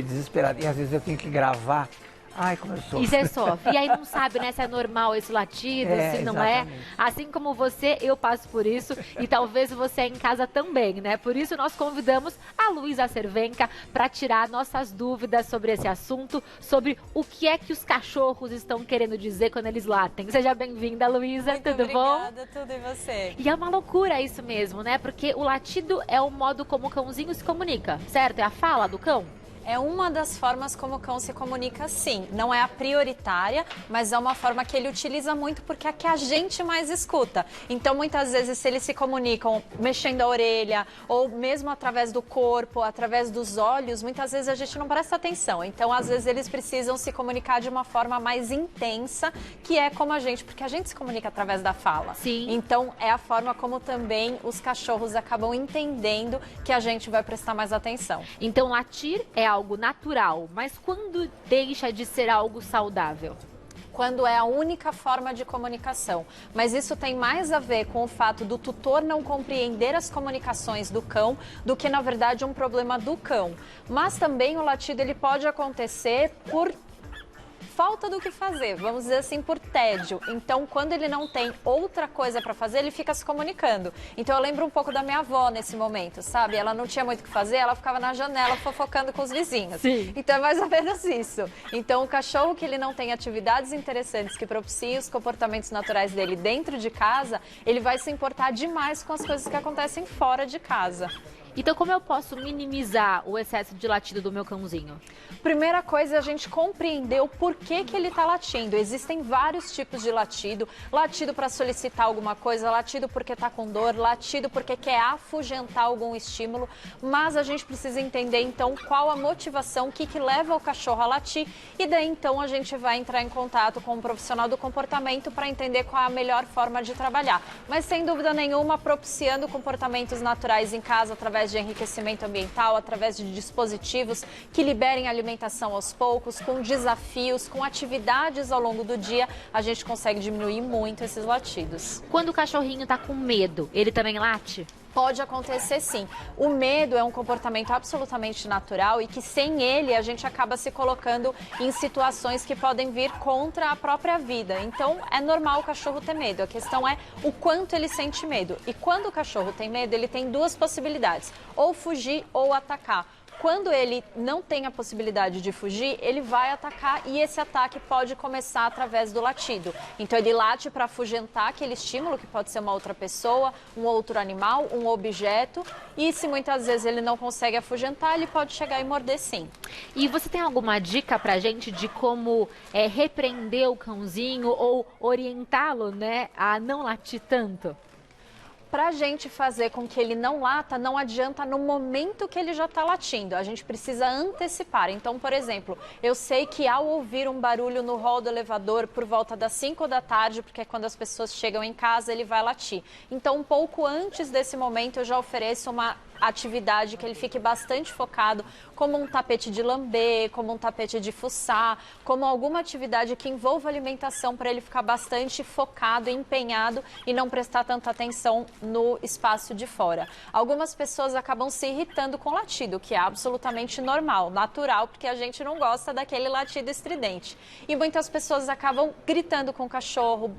desesperado. E às vezes eu tenho que gravar. Ai, como eu sou. E você sofre. E aí não sabe, né, se é normal esse latido, se não exatamente. é. Assim como você, eu passo por isso. E talvez você em casa também, né? Por isso nós convidamos a Luísa Cervenka para tirar nossas dúvidas sobre esse assunto, sobre o que é que os cachorros estão querendo dizer quando eles latem. Seja bem-vinda, Luísa. Tudo bom? Obrigada, tudo e você? E é uma loucura isso mesmo, né? Porque o latido é o modo como o cãozinho se comunica, certo? É a fala do cão. É uma das formas como o cão se comunica, sim. Não é a prioritária, mas é uma forma que ele utiliza muito porque é a que a gente mais escuta. Então, muitas vezes, se eles se comunicam mexendo a orelha ou mesmo através do corpo, através dos olhos, muitas vezes a gente não presta atenção. Então, às vezes, eles precisam se comunicar de uma forma mais intensa, que é como a gente, porque a gente se comunica através da fala. Sim. Então, é a forma como também os cachorros acabam entendendo que a gente vai prestar mais atenção. Então, latir é algo natural, mas quando deixa de ser algo saudável? Quando é a única forma de comunicação. Mas isso tem mais a ver com o fato do tutor não compreender as comunicações do cão do que, na verdade, um problema do cão. Mas também o latido ele pode acontecer por falta do que fazer, vamos dizer assim, por tédio. Então, quando ele não tem outra coisa para fazer, ele fica se comunicando. Então, eu lembro um pouco da minha avó nesse momento, sabe? Ela não tinha muito o que fazer, ela ficava na janela fofocando com os vizinhos. Sim. Então, é mais ou menos isso. Então, o cachorro que ele não tem atividades interessantes que propiciem os comportamentos naturais dele dentro de casa, ele vai se importar demais com as coisas que acontecem fora de casa. Então, como eu posso minimizar o excesso de latido do meu cãozinho? Primeira coisa é a gente compreender o porquê que ele está latindo. Existem vários tipos de latido. Latido para solicitar alguma coisa, latido porque está com dor, latido porque quer afugentar algum estímulo. Mas a gente precisa entender, então, qual a motivação, o que leva o cachorro a latir. E daí, então, a gente vai entrar em contato com um profissional do comportamento para entender qual é a melhor forma de trabalhar. Mas, sem dúvida nenhuma, propiciando comportamentos naturais em casa através de enriquecimento ambiental, através de dispositivos que liberem alimentação aos poucos, com desafios, com atividades ao longo do dia, a gente consegue diminuir muito esses latidos. Quando o cachorrinho tá com medo, ele também late? Pode acontecer sim. O medo é um comportamento absolutamente natural e que sem ele a gente acaba se colocando em situações que podem vir contra a própria vida. Então é normal o cachorro ter medo. A questão é o quanto ele sente medo. E quando o cachorro tem medo, ele tem duas possibilidades: ou fugir ou atacar. Quando ele não tem a possibilidade de fugir, ele vai atacar e esse ataque pode começar através do latido. Então ele late para afugentar aquele estímulo, que pode ser uma outra pessoa, um outro animal, um objeto. E se muitas vezes ele não consegue afugentar, ele pode chegar e morder sim. E você tem alguma dica pra gente de como repreender o cãozinho ou orientá-lo, né, a não latir tanto? Para a gente fazer com que ele não lata, não adianta no momento que ele já está latindo. A gente precisa antecipar. Então, por exemplo, eu sei que ao ouvir um barulho no hall do elevador por volta das 5 da tarde, porque é quando as pessoas chegam em casa, ele vai latir. Então, um pouco antes desse momento, eu já ofereço uma atividade que ele fique bastante focado, como um tapete de lamber, como um tapete de fuçar, como alguma atividade que envolva alimentação para ele ficar bastante focado, empenhado e não prestar tanta atenção no espaço de fora. Algumas pessoas acabam se irritando com latido, que é absolutamente normal, natural, porque a gente não gosta daquele latido estridente. E muitas pessoas acabam gritando com o cachorro,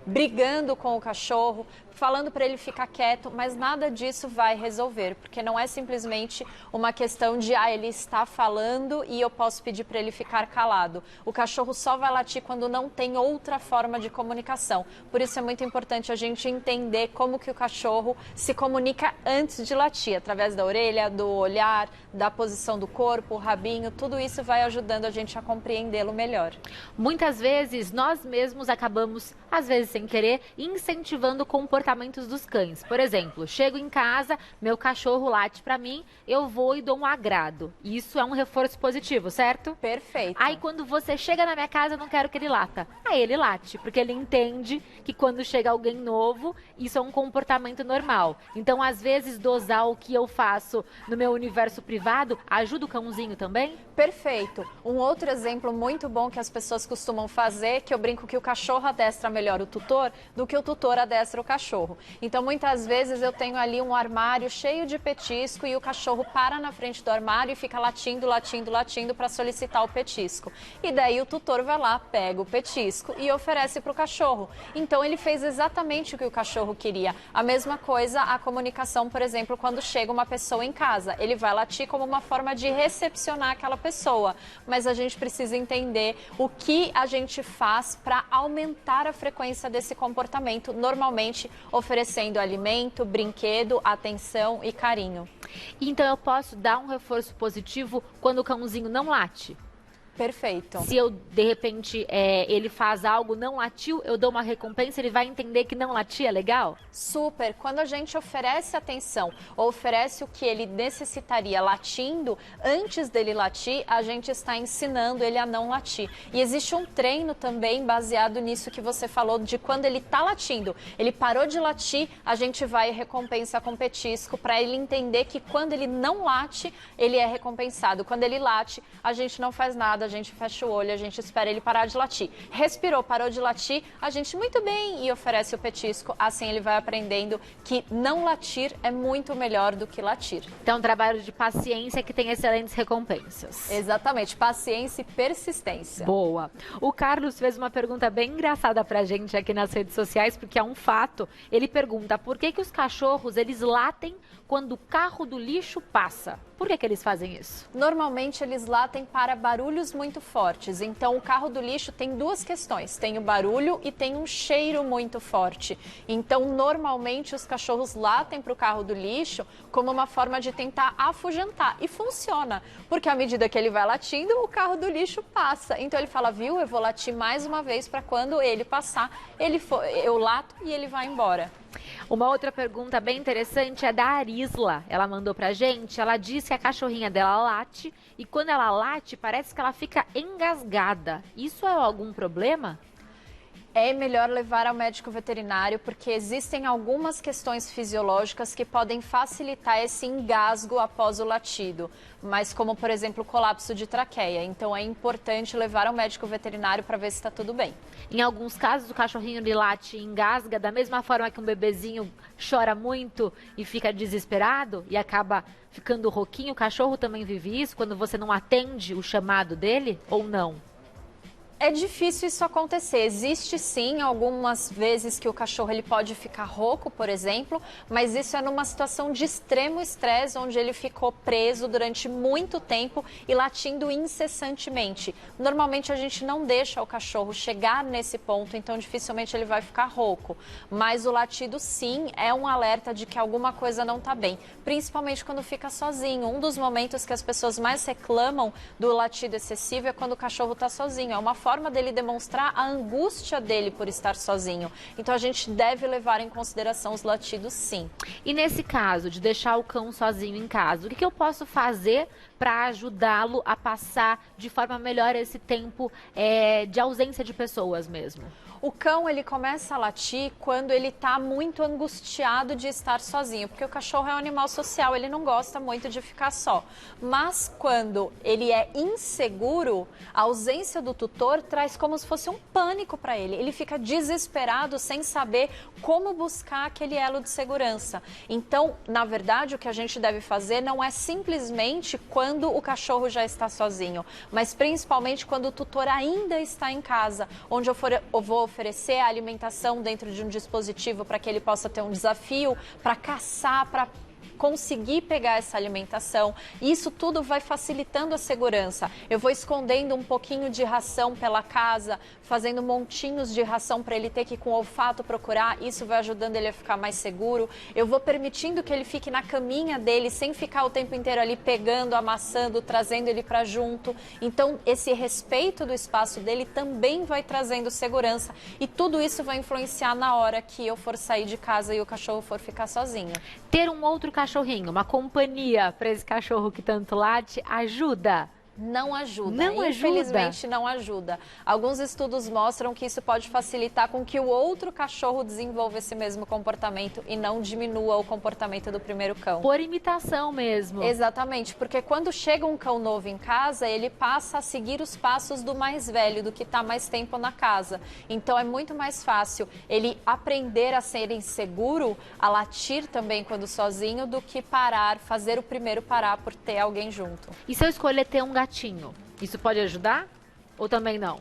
brigando com o cachorro, falando para ele ficar quieto, mas nada disso vai resolver, porque não é simplesmente uma questão de ele está falando e eu posso pedir para ele ficar calado. O cachorro só vai latir quando não tem outra forma de comunicação. Por isso é muito importante a gente entender como que o cachorro se comunica antes de latir, através da orelha, do olhar, da posição do corpo, o rabinho, tudo isso vai ajudando a gente a compreendê-lo melhor. Muitas vezes nós mesmos acabamos, às vezes sem querer, incentivando comportamentos dos cães. Por exemplo, chego em casa, meu cachorro late pra mim, eu vou e dou um agrado. Isso é um reforço positivo, certo? Perfeito. Aí quando você chega na minha casa, eu não quero que ele lata. Aí ele late, porque ele entende que quando chega alguém novo, isso é um comportamento normal. Então, às vezes, dosar o que eu faço no meu universo privado ajuda o cãozinho também? Perfeito. Um outro exemplo muito bom que as pessoas costumam fazer, que eu brinco que o cachorro adestra melhor o tutor do que o tutor adestra o cachorro. cachorro. Então, muitas vezes eu tenho ali um armário cheio de petisco e o cachorro para na frente do armário e fica latindo, latindo, latindo para solicitar o petisco. E daí o tutor vai lá, pega o petisco e oferece para o cachorro. Então, ele fez exatamente o que o cachorro queria. A mesma coisa, a comunicação, por exemplo, quando chega uma pessoa em casa. Ele vai latir como uma forma de recepcionar aquela pessoa. Mas a gente precisa entender o que a gente faz para aumentar a frequência desse comportamento, normalmente oferecendo alimento, brinquedo, atenção e carinho. Então eu posso dar um reforço positivo quando o cãozinho não late? Perfeito. Se eu, de repente, ele faz algo, não latiu, eu dou uma recompensa, ele vai entender que não latir é legal? Super. Quando a gente oferece atenção ou oferece o que ele necessitaria latindo, antes dele latir, a gente está ensinando ele a não latir. E existe um treino também baseado nisso que você falou, de quando ele está latindo. Ele parou de latir, a gente vai recompensa com petisco para ele entender que quando ele não late, ele é recompensado. Quando ele late, a gente não faz nada, a gente fecha o olho, a gente espera ele parar de latir. Respirou, parou de latir, a gente muito bem e oferece o petisco. Assim ele vai aprendendo que não latir é muito melhor do que latir. Então, um trabalho de paciência que tem excelentes recompensas. Exatamente, paciência e persistência. Boa. O Carlos fez uma pergunta bem engraçada pra gente aqui nas redes sociais, porque é um fato. Ele pergunta por que os cachorros, eles latem quando o carro do lixo passa? Por que eles fazem isso? Normalmente eles latem para barulhos muito fortes. Então o carro do lixo tem duas questões. Tem o barulho e tem um cheiro muito forte. Então normalmente os cachorros latem para o carro do lixo como uma forma de tentar afugentar. E funciona. Porque à medida que ele vai latindo, o carro do lixo passa. Então ele fala, viu, eu vou latir mais uma vez para quando ele passar, eu lato e ele vai embora. Uma outra pergunta bem interessante é da Arisla. Ela mandou pra gente, ela disse que a cachorrinha dela late e quando ela late parece que ela fica engasgada. Isso é algum problema? É melhor levar ao médico veterinário porque existem algumas questões fisiológicas que podem facilitar esse engasgo após o latido, mas como, por exemplo, o colapso de traqueia. Então é importante levar ao médico veterinário para ver se está tudo bem. Em alguns casos, o cachorrinho ele late e engasga da mesma forma que um bebezinho chora muito e fica desesperado e acaba ficando rouquinho. O cachorro também vive isso quando você não atende o chamado dele ou não? É difícil isso acontecer. Existe sim algumas vezes que o cachorro ele pode ficar rouco, por exemplo, mas isso é numa situação de extremo estresse, onde ele ficou preso durante muito tempo e latindo incessantemente. Normalmente a gente não deixa o cachorro chegar nesse ponto, então dificilmente ele vai ficar rouco. Mas o latido sim é um alerta de que alguma coisa não está bem, principalmente quando fica sozinho. Um dos momentos que as pessoas mais reclamam do latido excessivo é quando o cachorro está sozinho. É uma forma dele demonstrar a angústia dele por estar sozinho. Então a gente deve levar em consideração os latidos, sim. E nesse caso de deixar o cão sozinho em casa, o que eu posso fazer para ajudá-lo a passar de forma melhor esse tempo de ausência de pessoas mesmo? O cão, ele começa a latir quando ele está muito angustiado de estar sozinho, porque o cachorro é um animal social, ele não gosta muito de ficar só. Mas quando ele é inseguro, a ausência do tutor traz como se fosse um pânico para ele. Ele fica desesperado sem saber como buscar aquele elo de segurança. Então, na verdade, o que a gente deve fazer não é simplesmente quando o cachorro já está sozinho, mas principalmente quando o tutor ainda está em casa, onde eu vou oferecer a alimentação dentro de um dispositivo para que ele possa ter um desafio para caçar, para conseguir pegar essa alimentação. Isso tudo vai facilitando a segurança. Eu vou escondendo um pouquinho de ração pela casa, fazendo montinhos de ração para ele ter que ir com o olfato procurar. Isso vai ajudando ele a ficar mais seguro. Eu vou permitindo que ele fique na caminha dele, sem ficar o tempo inteiro ali pegando, amassando, trazendo ele para junto. Então, esse respeito do espaço dele também vai trazendo segurança. E tudo isso vai influenciar na hora que eu for sair de casa e o cachorro for ficar sozinho. Ter um outro cachorrinho, uma companhia para esse cachorro que tanto late, ajuda? Não ajuda, Não infelizmente não ajuda. Alguns estudos mostram que isso pode facilitar com que o outro cachorro desenvolva esse mesmo comportamento e não diminua o comportamento do primeiro cão. Por imitação mesmo. Exatamente, porque quando chega um cão novo em casa, ele passa a seguir os passos do mais velho, do que está mais tempo na casa. Então é muito mais fácil ele aprender a ser inseguro, a latir também quando sozinho, do que parar, fazer o primeiro parar por ter alguém junto. E se eu escolher ter um gatinho, isso pode ajudar? Ou também não?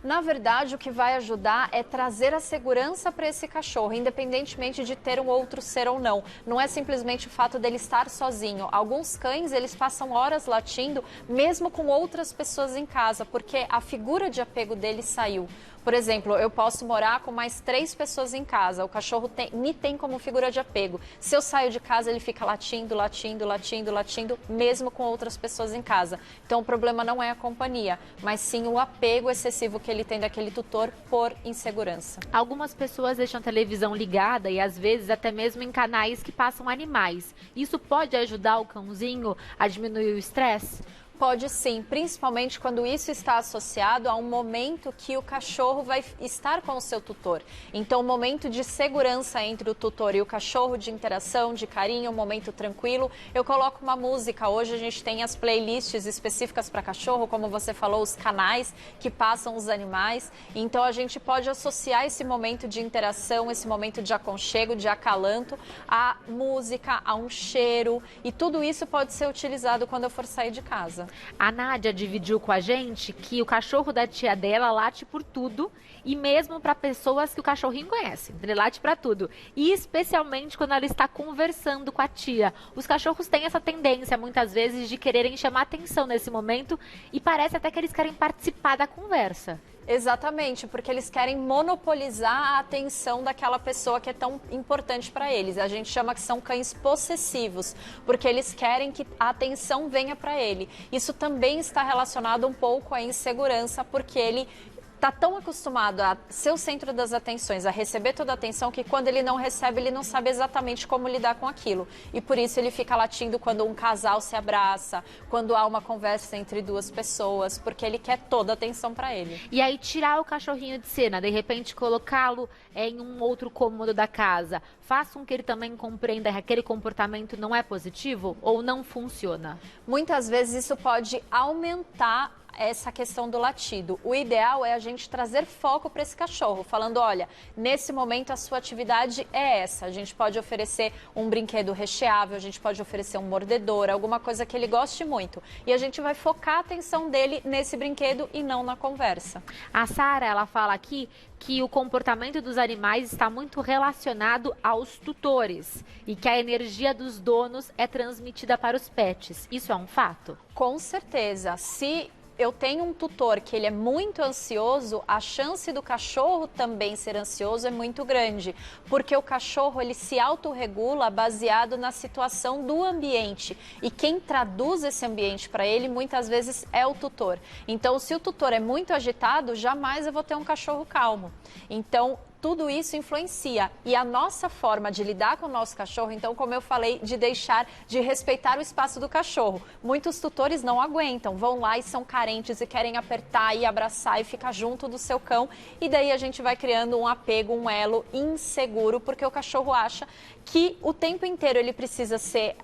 Na verdade, o que vai ajudar é trazer a segurança para esse cachorro, independentemente de ter um outro ser ou não. Não é simplesmente o fato dele estar sozinho. Alguns cães, eles passam horas latindo, mesmo com outras pessoas em casa, porque a figura de apego dele saiu. Por exemplo, eu posso morar com mais 3 pessoas em casa, o cachorro me tem como figura de apego. Se eu saio de casa, ele fica latindo, latindo, latindo, latindo, mesmo com outras pessoas em casa. Então, o problema não é a companhia, mas sim o apego excessivo que ele tem daquele tutor por insegurança. Algumas pessoas deixam a televisão ligada e às vezes até mesmo em canais que passam animais. Isso pode ajudar o cãozinho a diminuir o estresse? Pode sim, principalmente quando isso está associado a um momento que o cachorro vai estar com o seu tutor. Então, um momento de segurança entre o tutor e o cachorro, de interação, de carinho, um momento tranquilo. Eu coloco uma música. Hoje a gente tem as playlists específicas para cachorro, como você falou, os canais que passam os animais. Então, a gente pode associar esse momento de interação, esse momento de aconchego, de acalanto, à música, a um cheiro. E tudo isso pode ser utilizado quando eu for sair de casa. A Nádia dividiu com a gente que o cachorro da tia dela late por tudo e mesmo para pessoas que o cachorrinho conhece. Ele late para tudo. E especialmente quando ela está conversando com a tia. Os cachorros têm essa tendência, muitas vezes, de quererem chamar atenção nesse momento e parece até que eles querem participar da conversa. Exatamente, porque eles querem monopolizar a atenção daquela pessoa que é tão importante para eles. A gente chama que são cães possessivos, porque eles querem que a atenção venha para ele. Isso também está relacionado um pouco à insegurança, porque ele está tão acostumado a ser o centro das atenções, a receber toda a atenção, que quando ele não recebe, ele não sabe exatamente como lidar com aquilo. E por isso ele fica latindo quando um casal se abraça, quando há uma conversa entre 2 pessoas, porque ele quer toda a atenção para ele. E aí tirar o cachorrinho de cena, de repente colocá-lo em um outro cômodo da casa, faz com que ele também compreenda que aquele comportamento não é positivo ou não funciona? Muitas vezes isso pode aumentar essa questão do latido. O ideal é a gente trazer foco para esse cachorro, falando, olha, nesse momento a sua atividade é essa. A gente pode oferecer um brinquedo recheável, a gente pode oferecer um mordedor, alguma coisa que ele goste muito. E a gente vai focar a atenção dele nesse brinquedo e não na conversa. A Sara, ela fala aqui que o comportamento dos animais está muito relacionado aos tutores e que a energia dos donos é transmitida para os pets. Isso é um fato? Com certeza. Se eu tenho um tutor que ele é muito ansioso, a chance do cachorro também ser ansioso é muito grande, porque o cachorro ele se autorregula baseado na situação do ambiente e quem traduz esse ambiente para ele muitas vezes é o tutor. Então, se o tutor é muito agitado, jamais eu vou ter um cachorro calmo. Então, tudo isso influencia. E a nossa forma de lidar com o nosso cachorro, então, como eu falei, de respeitar o espaço do cachorro. Muitos tutores não aguentam, vão lá e são carentes e querem apertar e abraçar e ficar junto do seu cão. E daí a gente vai criando um apego, um elo inseguro, porque o cachorro acha que o tempo inteiro ele precisa ser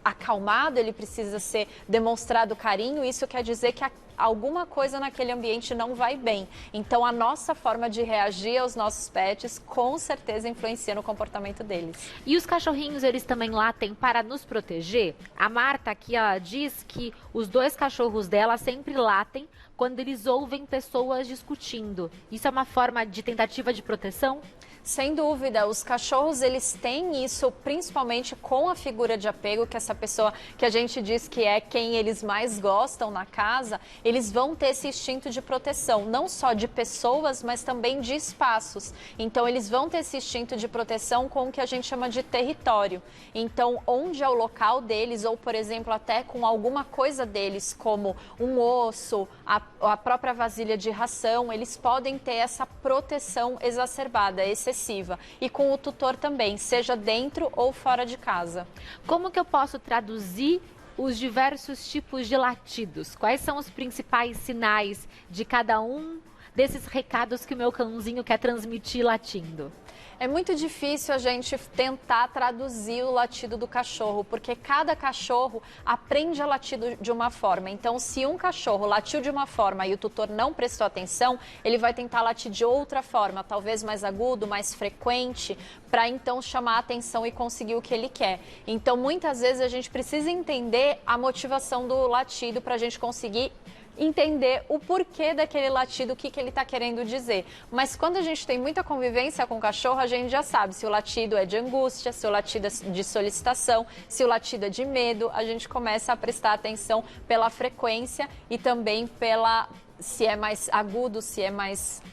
acalmado, ele precisa ser demonstrado carinho. Isso quer dizer que alguma coisa naquele ambiente não vai bem. Então, a nossa forma de reagir aos nossos pets, com certeza, influencia no comportamento deles. E os cachorrinhos, eles também latem para nos proteger? A Marta aqui, ela diz que os 2 cachorros dela sempre latem quando eles ouvem pessoas discutindo. Isso é uma forma de tentativa de proteção? Sem dúvida, os cachorros eles têm isso principalmente com a figura de apego, que essa pessoa que a gente diz que é quem eles mais gostam na casa, eles vão ter esse instinto de proteção, não só de pessoas, mas também de espaços. Então, eles vão ter esse instinto de proteção com o que a gente chama de território. Então, onde é o local deles, ou, por exemplo, até com alguma coisa deles, como um osso, a própria vasilha de ração, eles podem ter essa proteção exacerbada, excessiva. E com o tutor também, seja dentro ou fora de casa. Como que eu posso traduzir os diversos tipos de latidos? Quais são os principais sinais de cada um desses recados que o meu cãozinho quer transmitir latindo? É muito difícil a gente tentar traduzir o latido do cachorro, porque cada cachorro aprende a latir de uma forma. Então, se um cachorro latiu de uma forma e o tutor não prestou atenção, ele vai tentar latir de outra forma, talvez mais agudo, mais frequente, para então chamar a atenção e conseguir o que ele quer. Então, muitas vezes a gente precisa entender a motivação do latido para a gente conseguir entender o porquê daquele latido, o que ele está querendo dizer. Mas quando a gente tem muita convivência com o cachorro, a gente já sabe se o latido é de angústia, se o latido é de solicitação, se o latido é de medo. A gente começa a prestar atenção pela frequência e também pela se é mais agudo, se é mais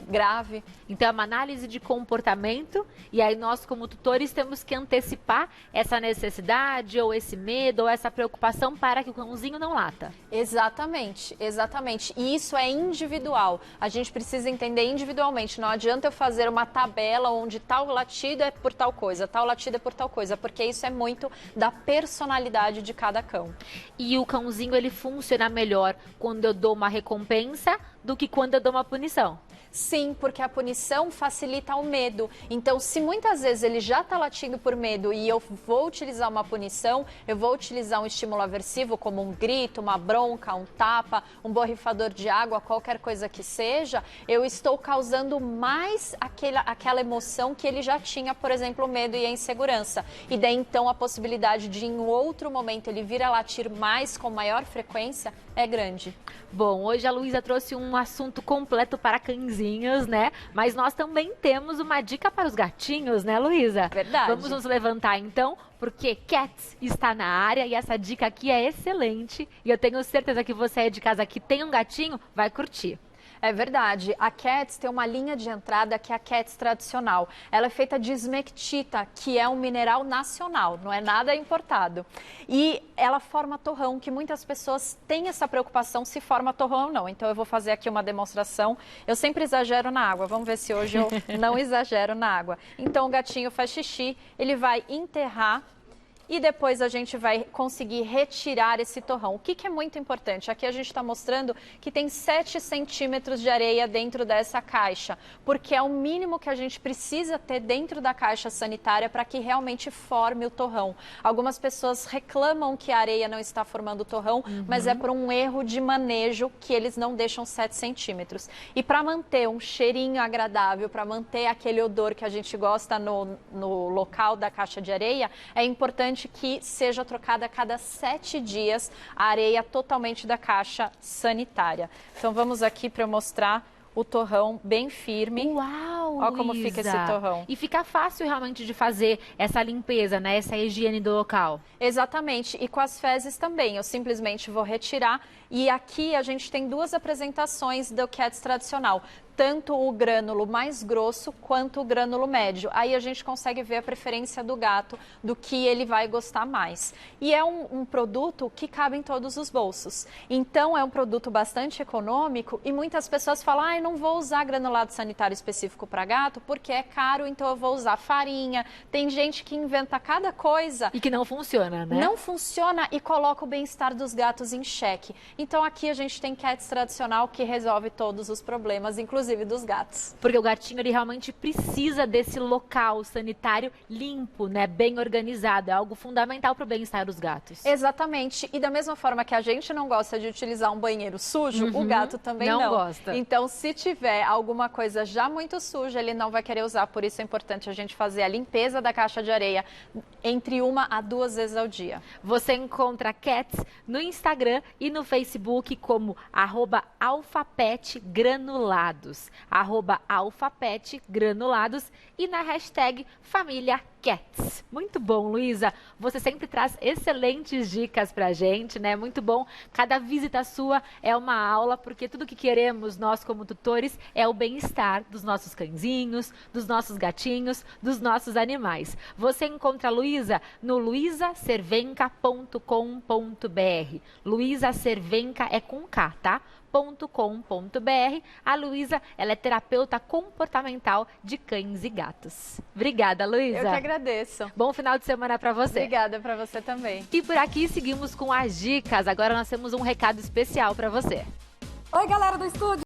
grave. Então é uma análise de comportamento e aí nós como tutores temos que antecipar essa necessidade ou esse medo ou essa preocupação para que o cãozinho não lata. Exatamente, exatamente. E isso é individual. A gente precisa entender individualmente. Não adianta eu fazer uma tabela onde tal latido é por tal coisa, tal latido é por tal coisa, porque isso é muito da personalidade de cada cão. E o cãozinho ele funciona melhor quando eu dou uma recompensa do que quando eu dou uma punição. Sim, porque a punição facilita o medo. Então, se muitas vezes ele já está latindo por medo e eu vou utilizar uma punição, eu vou utilizar um estímulo aversivo, como um grito, uma bronca, um tapa, um borrifador de água, qualquer coisa que seja, eu estou causando mais aquela emoção que ele já tinha, por exemplo, o medo e a insegurança. E daí, então, a possibilidade de, em outro momento, ele vir a latir mais, com maior frequência, é grande. Bom, hoje a Luísa trouxe um assunto completo para cãezinhos, né? Mas nós também temos uma dica para os gatinhos, né, Luísa? Verdade. Vamos nos levantar então, porque Cats está na área e essa dica aqui é excelente. E eu tenho certeza que você é de casa que tem um gatinho, vai curtir. É verdade. A Cats tem uma linha de entrada que é a Cats tradicional. Ela é feita de esmectita, que é um mineral nacional, não é nada importado. E ela forma torrão, que muitas pessoas têm essa preocupação se forma torrão ou não. Então eu vou fazer aqui uma demonstração. Eu sempre exagero na água. Vamos ver se hoje eu não exagero na água. Então o gatinho faz xixi, ele vai enterrar e depois a gente vai conseguir retirar esse torrão. O que é muito importante? Aqui a gente está mostrando que tem 7 centímetros de areia dentro dessa caixa, porque é o mínimo que a gente precisa ter dentro da caixa sanitária para que realmente forme o torrão. Algumas pessoas reclamam que a areia não está formando o torrão, mas é por um erro de manejo que eles não deixam 7 centímetros. E para manter um cheirinho agradável, para manter aquele odor que a gente gosta no local da caixa de areia, é importante que seja trocada a cada 7 dias a areia totalmente da caixa sanitária. Então vamos aqui para eu mostrar o torrão bem firme. Uau, Olha como fica esse torrão. E fica fácil realmente de fazer essa limpeza, né? Essa higiene do local. Exatamente. E com as fezes também. Eu simplesmente vou retirar. E aqui a gente tem 2 apresentações do Cats tradicional. Tanto o grânulo mais grosso quanto o grânulo médio. Aí a gente consegue ver a preferência do gato, do que ele vai gostar mais. E é um produto que cabe em todos os bolsos. Então é um produto bastante econômico e muitas pessoas falam, ah, eu não vou usar granulado sanitário específico para gato porque é caro, então eu vou usar farinha. Tem gente que inventa cada coisa. E que não funciona, né? Não funciona e coloca o bem-estar dos gatos em xeque. Então aqui a gente tem Cats tradicional que resolve todos os problemas, inclusive dos gatos. Porque o gatinho ele realmente precisa desse local sanitário limpo, né? Bem organizado. É algo fundamental para o bem-estar dos gatos. Exatamente. E da mesma forma que a gente não gosta de utilizar um banheiro sujo, o gato também não gosta. Então, se tiver alguma coisa já muito suja, ele não vai querer usar. Por isso é importante a gente fazer a limpeza da caixa de areia entre 1 a 2 vezes ao dia. Você encontra Cats no Instagram e no Facebook como @alfapetgranulados. @alfapetgranulados e na hashtag Família Cats. Muito bom, Luísa. Você sempre traz excelentes dicas pra gente, né? Muito bom. Cada visita sua é uma aula, porque tudo que queremos nós como tutores é o bem-estar dos nossos cãezinhos, dos nossos gatinhos, dos nossos animais. Você encontra a Luísa no luisacervenca.com.br. Luísa Cervenca é com K, tá? .com.br. A Luísa, ela é terapeuta comportamental de cães e gatos. Obrigada, Luísa. Eu que agradeço. agradeço. Bom final de semana pra você. Obrigada pra você também. E por aqui seguimos com as dicas. Agora nós temos um recado especial pra você. Oi, galera do estúdio!